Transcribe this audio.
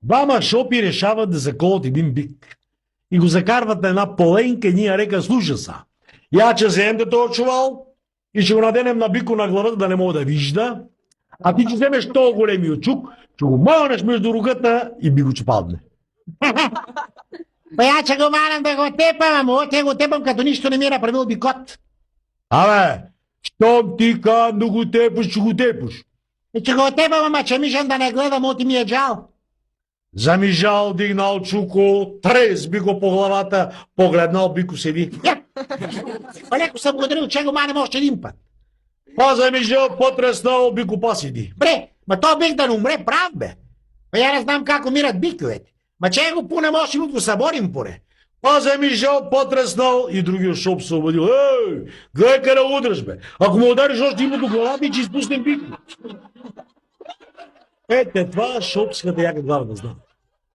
Двама шопи решават да заколат един бик. И го закарват на една поленка и ние река, слуша са. Я че вземем този чувал и ще го наденем на бико на главата, да не мога да вижда. А ти че вземеш този големия чук, ще го мънеш между рогата и бико че падне. Па я че го манам да го тепам, ама те го тепам като нищо не ми е направил бикот. Абе, щом ти кам да го тепаш, ще го тепаш. И че го тепам, ама че мижам да не гледам, оти ми е джал. Замижал, дигнал чуко, трес би го по главата, погледнал бико седи. Леко съм благодарил, че го манем още един път. По-замижал, потреснал, бико па-седи. Бре, ма то бих да не умре прав, бе. Ма я не знам как умират биковете. Ма че го пунем още му го съборим, поре. По-замижал, потреснал и другия шоп се обадил. Ей, гледай къде удръж, бе. Ако му удариш още има до главата и че изпуснем бико. Ете, това шопската яка глава да знам.